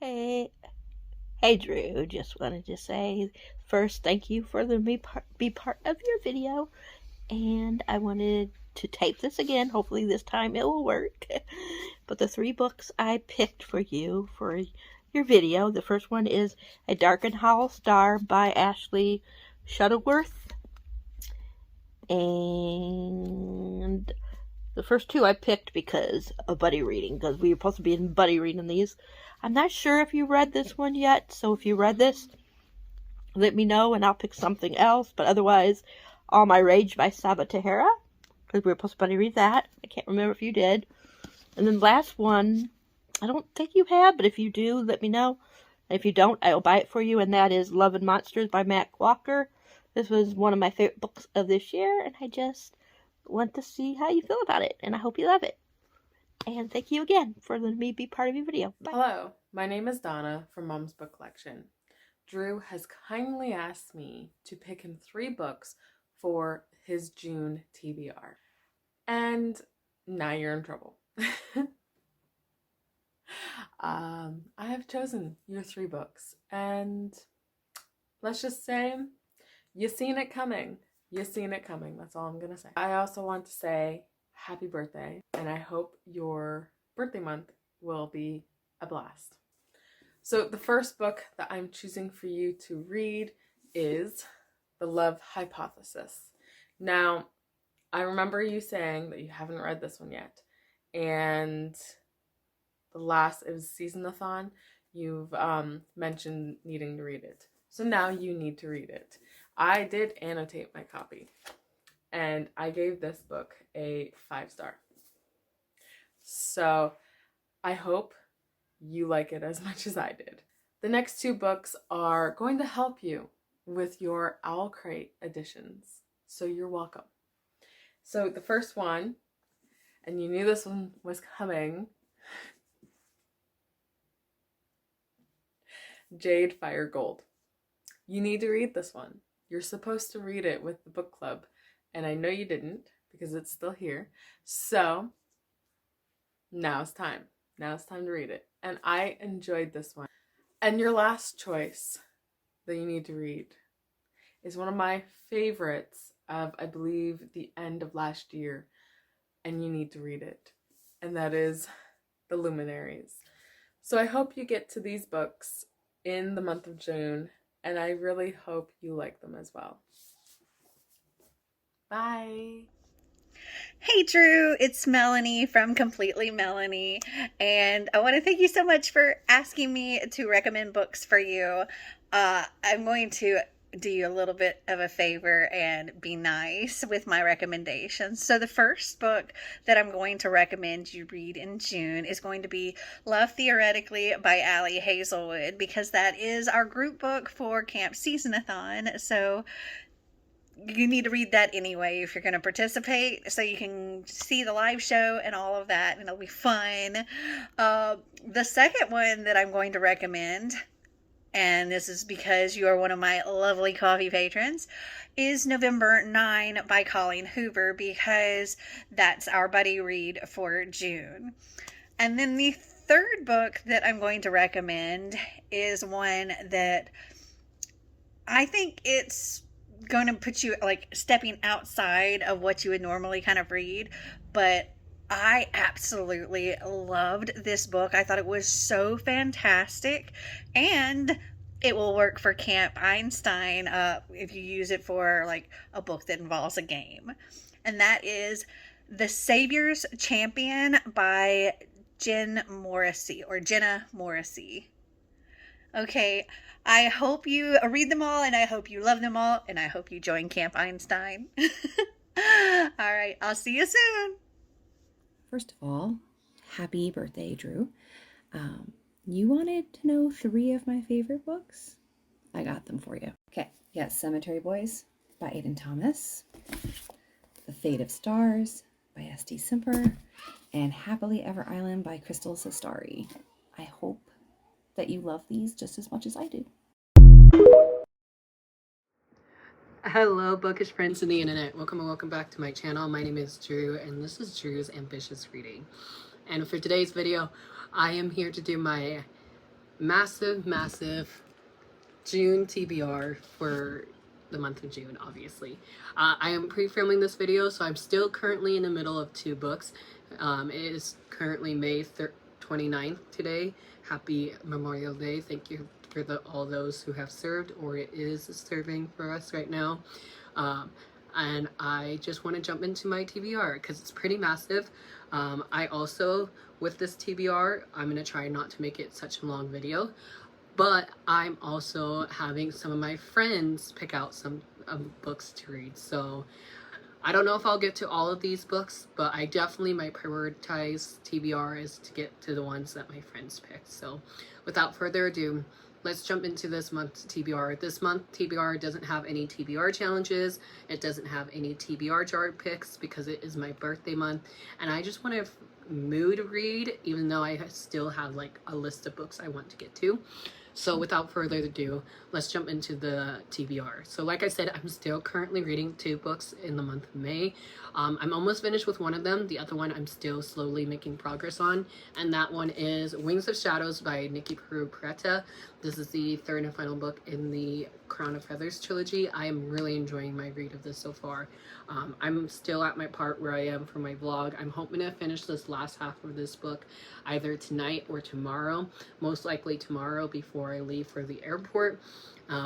Hey, hey Drew, just wanted to say first thank you for letting me be part of your video, and I wanted to tape this again. Hopefully this time it will work. But the three books I picked for you for your video, the first one is A Dark and Hollow Star by Ashley Shuttleworth, and the first two I picked because of buddy reading, because we were supposed to be in buddy reading these. I'm not sure if you read this one yet, so if you read this, let me know and I'll pick something else. But otherwise, All My Rage by Saba Tahara, because we were supposed to buddy read that. I can't remember if you did. And then the last one, I don't think you have, but if you do, let me know. And if you don't, I'll buy it for you, and that is Love and Monsters by Matt Walker. This was one of my favorite books of this year, and I just want to see how you feel about it, and I hope you love it. And thank you again for letting me be part of your video. Bye. Hello, my name is Donna from Mom's Book Collection. Drew has kindly asked me to pick him 3 books for his June TBR. And now you're in trouble. I have chosen your 3 books, and let's just say you seen it coming. You seen it coming. That's all I'm gonna say. I also want to say happy birthday, and I hope your birthday month will be a blast. So the first book that I'm choosing for you to read is The Love Hypothesis. Now, I remember you saying that you haven't read this one yet, and it was season-a-thon, you've mentioned needing to read it. So now you need to read it. I did annotate my copy, and I gave this book a 5-star. So I hope you like it as much as I did. The next 2 books are going to help you with your Owl Crate editions, so you're welcome. So the first one, and you knew this one was coming, Jade Fire Gold. You need to read this one. You're supposed to read it with the book club, and I know you didn't because it's still here. So now it's time. Now it's time to read it. And I enjoyed this one. And your last choice that you need to read is one of my favorites of, I believe, the end of last year, and you need to read it. And that is The Luminaries. So I hope you get to these books in the month of June, and I really hope you like them as well. Bye. Hey Drew, it's Melanie from Completely Melanie, and I want to thank you so much for asking me to recommend books for you. I'm going to do you a little bit of a favor and be nice with my recommendations. So the first book that I'm going to recommend you read in June is going to be Love Theoretically by Allie Hazelwood, because that is our group book for Camp Season-a-thon. So you need to read that anyway if you're going to participate, so you can see the live show and all of that, and it'll be fun. The second one that I'm going to recommend, and this is because you are one of my lovely coffee patrons, is November 9 by Colleen Hoover, because that's our buddy read for June. And then the third book that I'm going to recommend is one that I think it's going to put you like stepping outside of what you would normally kind of read, but I absolutely loved this book. I thought it was so fantastic, and it will work for Camp Einstein if you use it for like a book that involves a game. And that is The Savior's Champion by Jenna Morrissey. Okay, I hope you read them all, and I hope you love them all, and I hope you join Camp Einstein. All right, I'll see you soon. First of all, happy birthday, Drew. You wanted to know 3 of my favorite books? I got them for you. Okay, yes, Cemetery Boys by Aidan Thomas, The Fate of Stars by S.D. Simper, and Happily Ever Island by Crystal Sestari. I hope that you love these just as much as I do. Hello, bookish friends of the internet. Welcome and welcome back to my channel. My name is Drew, and this is Drew's Ambitious Reading. And for today's video, I am here to do my massive, massive June TBR for the month of June, obviously. I am pre-filming this video, so I'm still currently in the middle of 2 books. It is currently May 29th today. Happy Memorial Day. Thank you for all those who have served or is serving for us right now. And I just want to jump into my TBR because it's pretty massive. I also, with this TBR, I'm going to try not to make it such a long video. But I'm also having some of my friends pick out some books to read. So I don't know if I'll get to all of these books, but I definitely, my prioritized TBR is to get to the ones that my friends picked. So without further ado, let's jump into this month's TBR. This month TBR doesn't have any TBR challenges. It doesn't have any TBR jar picks because it is my birthday month. And I just want to mood read, even though I still have like a list of books I want to get to. So without further ado, let's jump into the TBR. So like I said, I'm still currently reading 2 books in the month of May. I'm almost finished with one of them. The other one I'm still slowly making progress on. And that one is Wings of Shadows by Nikki Peru-Preta. This is the 3rd and final book in the Crown of Feathers trilogy. I am really enjoying my read of this so far. I'm still at my part where I am for my vlog. I'm hoping to finish this last half of this book either tonight or tomorrow. Most likely tomorrow before I leave for the airport,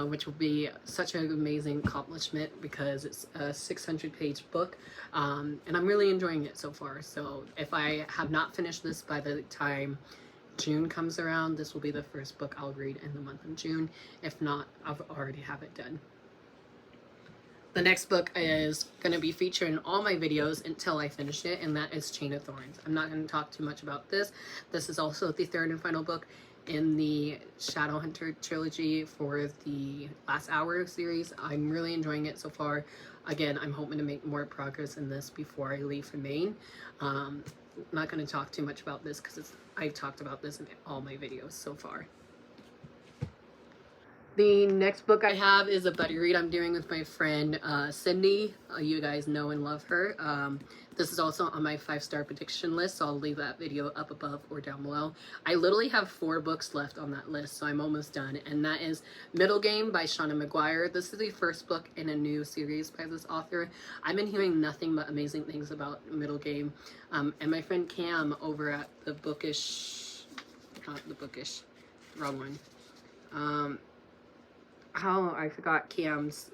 which will be such an amazing accomplishment because it's a 600-page book, and I'm really enjoying it so far. So if I have not finished this by the time June comes around, this will be the first book I'll read in the month of June. If not, I've already have it done. The next book is going to be featured in all my videos until I finish it, and that is Chain of Thorns. I'm not going to talk too much about this. This is also the 3rd and final book in the Shadowhunter trilogy for the Last Hour series. I'm really enjoying it so far. Again, I'm hoping to make more progress in this before I leave for Maine. I'm not going to talk too much about this because I've talked about this in all my videos so far. The next book I have is a buddy read I'm doing with my friend Cindy. You guys know and love her. This is also on my 5-star prediction list, so I'll leave that video up above or down below. I literally have 4 books left on that list, so I'm almost done. And that is Middle Game by Shauna McGuire. This is the first book in a new series by this author. I've been hearing nothing but amazing things about Middle Game. And my friend Cam over at the Bookish, not the Bookish, wrong one. I forgot Cam's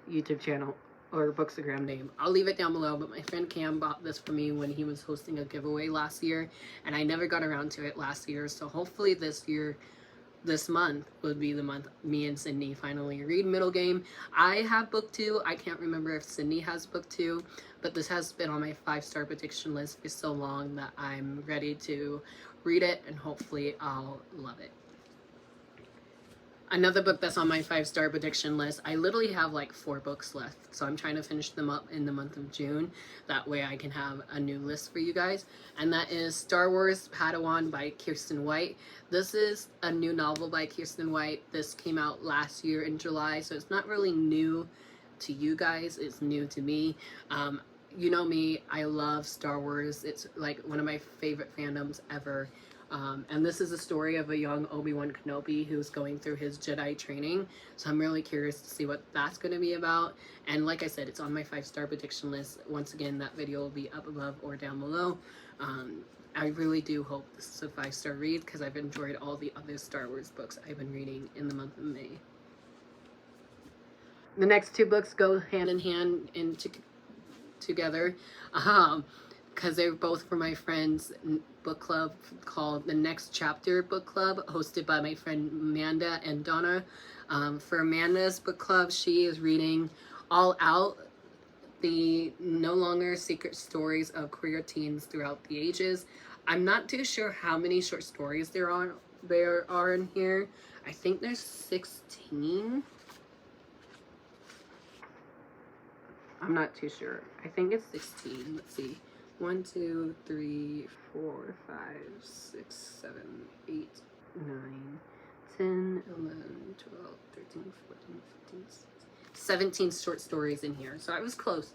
YouTube channel or Bookstagram name. I'll leave it down below, but my friend Cam bought this for me when he was hosting a giveaway last year, and I never got around to it last year, so hopefully this month would be the month me and Sydney finally read Middle Game. I have book 2. I can't remember if Sydney has book 2, but this has been on my 5-star prediction list for so long that I'm ready to read it, and hopefully I'll love it. Another book that's on my 5-star prediction list, I literally have like 4 books left, so I'm trying to finish them up in the month of June. That way I can have a new list for you guys. And that is Star Wars Padawan by Kirsten White. This is a new novel by Kirsten White. This came out last year in July, so it's not really new to you guys. It's new to me. You know me, I love Star Wars. It's like one of my favorite fandoms ever. And this is a story of a young Obi-Wan Kenobi who's going through his Jedi training. So I'm really curious to see what that's going to be about. And like I said, it's on my 5-star prediction list. Once again, that video will be up above or down below. I really do hope this is a 5-star read because I've enjoyed all the other Star Wars books I've been reading in the month of May. The next 2 books go hand in hand together. Because they're both for my friend's book club called The Next Chapter Book Club, hosted by my friend Amanda and Donna. For Amanda's book club, she is reading All Out, the no longer secret stories of queer teens throughout the ages. I'm not too sure how many short stories there are in here. I think there's 16. I'm not too sure. I think it's 16. Let's see. 1, 2, 3, 4, 5, 6, 7, 8, 9, 10, 11, 12, 13, 14, 15, 16, 17 short stories in here. So I was close.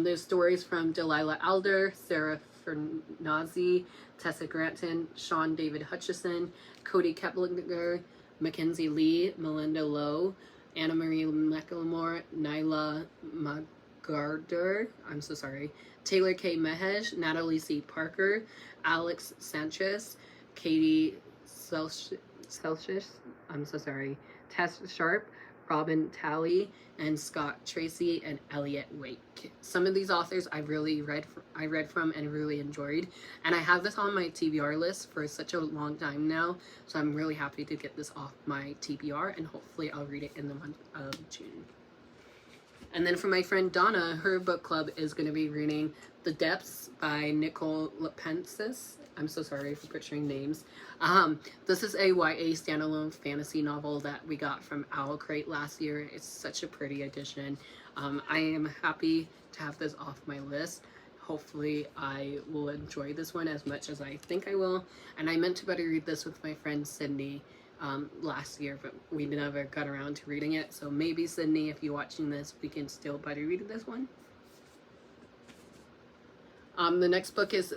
There's stories from Delilah Alder, Sarah Ashkenazi, Tessa Granton, Sean David Hutchison, Cody Keplinger, Mackenzie Lee, Melinda Lowe, Anna Marie McLemore, Nyla Magarder, I'm so sorry, Taylor K. Mehej, Natalie C. Parker, Alex Sanchez, Katie Celsius, I'm so sorry, Tess Sharp, Robin Talley, and Scott Tracy and Elliot Wake. Some of these authors I read from and really enjoyed, and I have this on my TBR list for such a long time now, so I'm really happy to get this off my TBR, and hopefully I'll read it in the month of June. And then for my friend Donna, her book club is going to be reading The Depths by Nicole Lepensis. I'm so sorry for butchering names. This is a YA standalone fantasy novel that we got from Owl Crate last year. It's such a pretty edition. I am happy to have this off my list. Hopefully I will enjoy this one as much as I think I will. And I meant to buddy read this with my friend Sydney last year, but we never got around to reading it. So maybe Sydney, if you're watching this, we can still buddy read this one. The next book is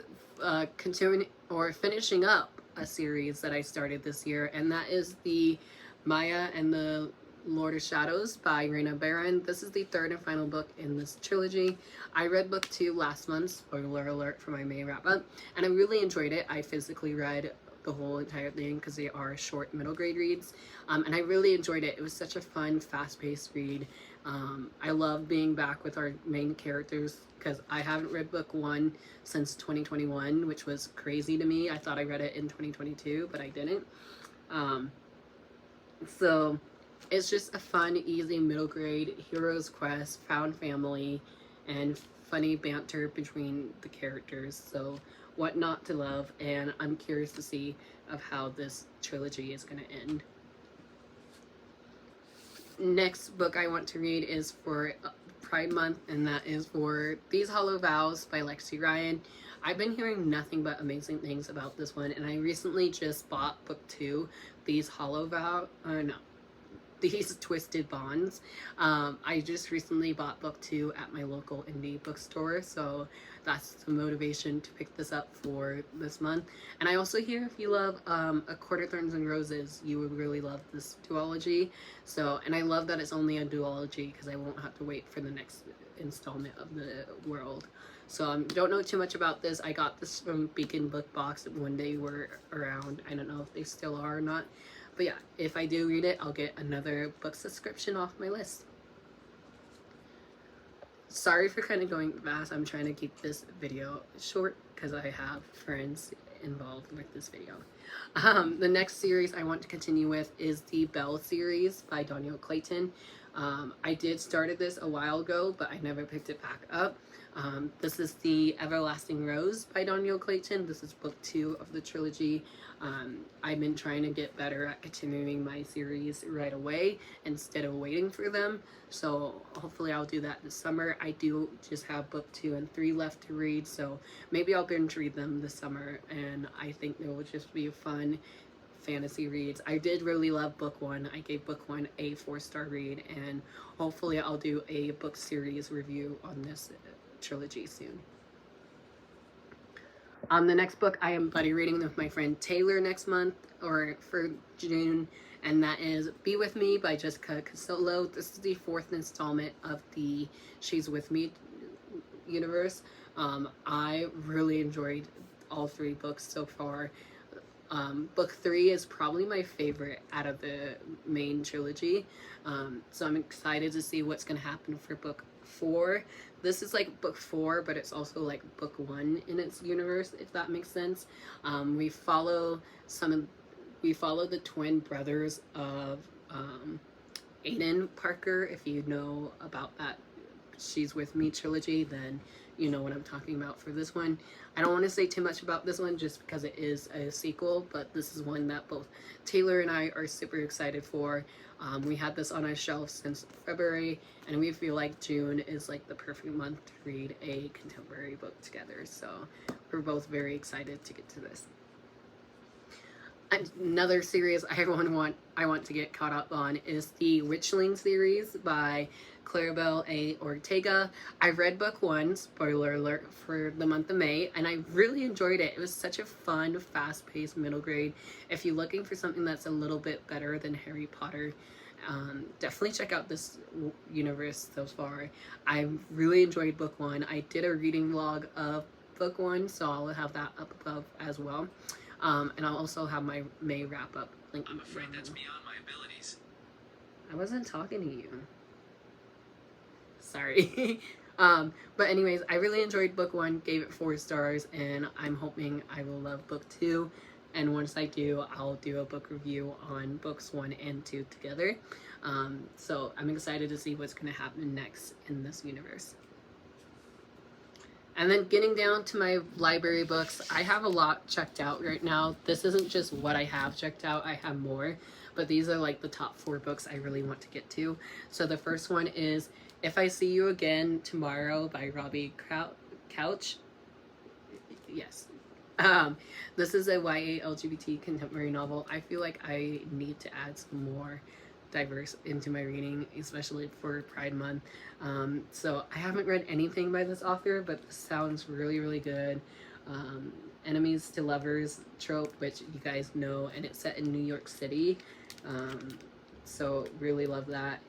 continuing or finishing up a series that I started this year, and that is the Maya and the Lord of Shadows by Raina Barron. This is the third and final book in this trilogy. I read book 2 last month, spoiler alert for my May wrap up, and I really enjoyed it. I physically read the whole entire thing because they are short middle grade reads, and I really enjoyed it. It was such a fun, fast-paced read. I love being back with our main characters because I haven't read book 1 since 2021, which was crazy to me. I thought I read it in 2022, but I didn't. So it's just a fun, easy middle grade hero's quest, found family, and funny banter between the characters. So what not to love, and I'm curious to see of how this trilogy is going to end. Next book I want to read is for Pride Month, and that is for These Hollow Vows by Lexi Ryan. I've been hearing nothing but amazing things about this one, and I recently just bought book 2, These Twisted Bonds. I just recently bought book 2 at my local indie bookstore, so that's the motivation to pick this up for this month. And I also hear if you love A Court of Thorns and Roses, you would really love this duology. So, and I love that it's only a duology because I won't have to wait for the next installment of the world. So don't know too much about this. I got this from Beacon Book Box when they were around. I don't know if they still are or not. But yeah, if I do read it, I'll get another book subscription off my list. Sorry for kind of going fast. I'm trying to keep this video short because I have friends involved with this video. The next series I want to continue with is the Bell series by Danielle Clayton. I did started this a while ago, but I never picked it back up. This is The Everlasting Rose by Danielle Clayton. This is book 2 of the trilogy. I've been trying to get better at continuing my series right away instead of waiting for them. So hopefully I'll do that this summer. I do just have book 2 and 3 left to read, so maybe I'll binge read them this summer, and I think they will just be fun fantasy reads. I did really love book 1. I gave book 1 a 4-star read, and hopefully I'll do a book series review on this trilogy soon. The next book I am buddy reading with my friend Taylor next month, or for June, and that is Be With Me by Jessica Castillo. This is the 4th installment of the She's With Me universe. I really enjoyed all 3 books so far. Book 3 is probably my favorite out of the main trilogy, so I'm excited to see what's going to happen for book 4. This is like book 4, but it's also like book 1 in its universe, if that makes sense. We follow the twin brothers of Aiden Parker. If you know about that She's With Me trilogy, then you know what I'm talking about for this one. I don't want to say too much about this one just because it is a sequel, but this is one that both Taylor and I are super excited for. We had this on our shelf since February, and we feel like June is like the perfect month to read a contemporary book together, so we're both very excited to get to this. Another series I want to get caught up on is the Witchling series by Claribel A. Ortega. I read book 1, spoiler alert, for the month of May, and I really enjoyed it. It was such a fun, fast-paced middle grade. If you're looking for something that's a little bit better than Harry Potter, definitely check out this universe so far. I really enjoyed book 1. I did a reading vlog of book 1, so I'll have that up above as well. And I'll also have my May wrap-up link. I'm afraid that's beyond my abilities. I wasn't talking to you. Sorry. But anyways, I really enjoyed book 1, gave it 4 stars, and I'm hoping I will love book 2. And once I do, I'll do a book review on books 1 and 2 together. So I'm excited to see what's going to happen next in this universe. And then getting down to my library books, I have a lot checked out right now. This isn't just what I have checked out, I have more. But these are like the top 4 books I really want to get to. So the first one is If I See You Again Tomorrow by Robbie Couch. Yes. This is a YA LGBT contemporary novel. I feel like I need to add some more diverse into my reading, especially for Pride Month. So I haven't read anything by this author, but this sounds really, really good. Enemies to lovers trope, which you guys know, and it's set in New York City. So really love that.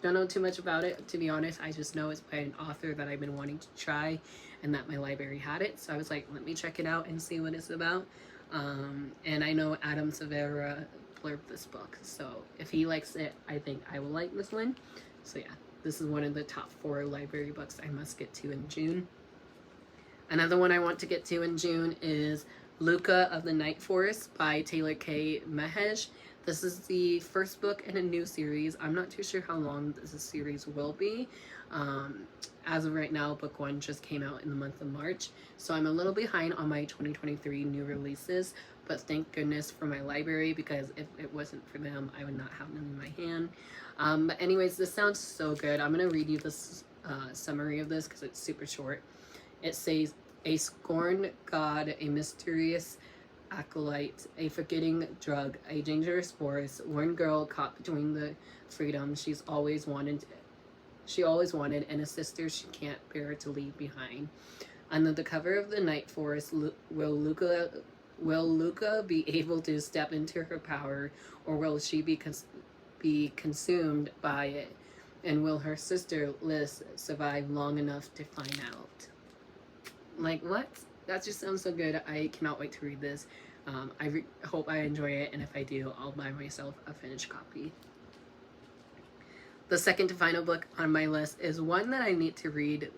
Don't know too much about it, to be honest. I just know it's by an author that I've been wanting to try, and that my library had it. So I was like, let me check it out and see what it's about. And I know Adam Severa blurbed this book, so if he likes it, I think I will like this one. So yeah, this is one of the top 4 library books I must get to in June. Another one I want to get to in June is Luca of the Night Forest by Taylor K. Mehesh. This is the first book in a new series. I'm not too sure how long this series will be. As of right now, book 1 just came out in the month of March, so I'm a little behind on my 2023 new releases, but thank goodness for my library, because if it wasn't for them, I would not have them in my hand. But anyways, this sounds so good. I'm going to read you this summary of this because it's super short. It says, a scorned god, a mysterious acolyte, a forgetting drug, a dangerous force, one girl caught between the freedom she always wanted, and a sister she can't bear to leave behind. Under the cover of the Night Forest, will Luca be able to step into her power, or will she be consumed by it? And will her sister Liz survive long enough to find out? Like, what? That just sounds so good. I cannot wait to read this. I hope I enjoy it, and if I do, I'll buy myself a finished copy. The second to final book on my list is one that I need to read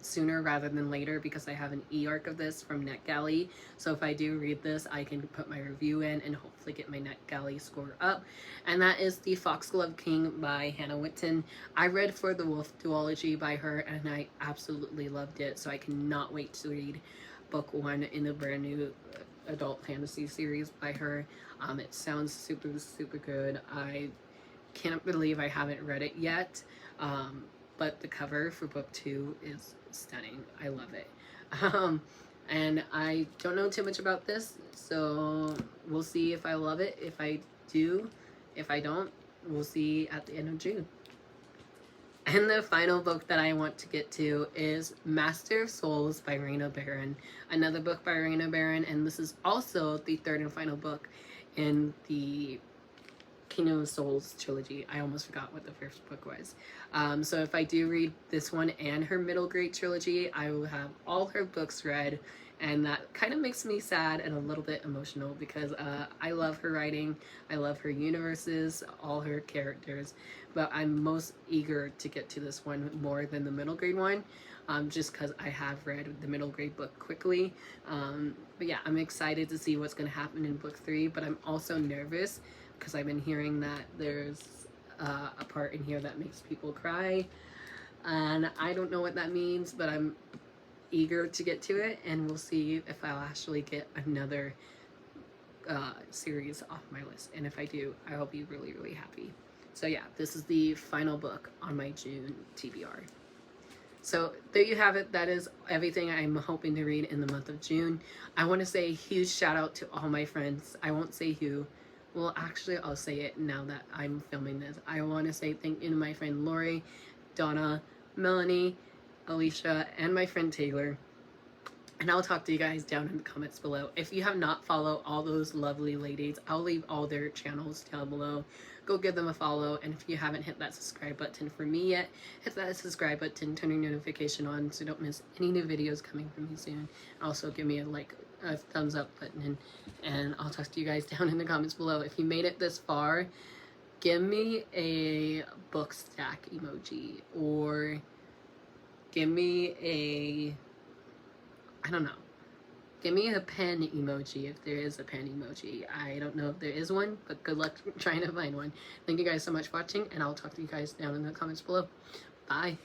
sooner rather than later, because I have an e-arc of this from NetGalley. So if I do read this, I can put my review in and hopefully get my NetGalley score up. And that is The Foxglove King by Hannah Whitten. I read For the Wolf duology by her, and I absolutely loved it. So I cannot wait to read book 1 in the brand new adult fantasy series by her. It sounds super, super good. I can't believe I haven't read it yet, but the cover for book 2 is stunning. I love it. And I don't know too much about this, so we'll see if I love it. If I do, if I don't, we'll see at the end of June. And the final book that I want to get to is Master of Souls by Raina Barron. Another book by Raina Barron, and this is also the third and final book in the Kingdom of Souls trilogy. I almost forgot what the first book was. So if I do read this one and her middle grade trilogy, I will have all her books read, and that kind of makes me sad and a little bit emotional, because I love her writing, I love her universes, all her characters, but I'm most eager to get to this one more than the middle grade one, just because I have read the middle grade book quickly. But yeah, I'm excited to see what's going to happen in book 3, but I'm also nervous because I've been hearing that there's a part in here that makes people cry, and I don't know what that means, but I'm eager to get to it, and we'll see if I'll actually get another series off my list, and if I do, I will be really, really happy. So yeah, this is the final book on my June TBR. So there you have it. That is everything I'm hoping to read in the month of June. I want to say a huge shout out to all my friends. I won't say who. Well, actually, I'll say it now that I'm filming this. I want to say thank you to my friend Lori, Donna, Melanie, Alicia, and my friend Taylor. And I'll talk to you guys down in the comments below. If you have not followed all those lovely ladies, I'll leave all their channels down below. Go give them a follow. And if you haven't hit that subscribe button for me yet, hit that subscribe button, turn your notification on so you don't miss any new videos coming from me soon. Also, give me a thumbs up button, and I'll talk to you guys down in the comments below. If you made it this far, give me a book stack emoji, or give me a, I don't know, give me a pen emoji if there is a pen emoji. I don't know if there is one, but good luck trying to find one. Thank you guys so much for watching, and I'll talk to you guys down in the comments below. Bye.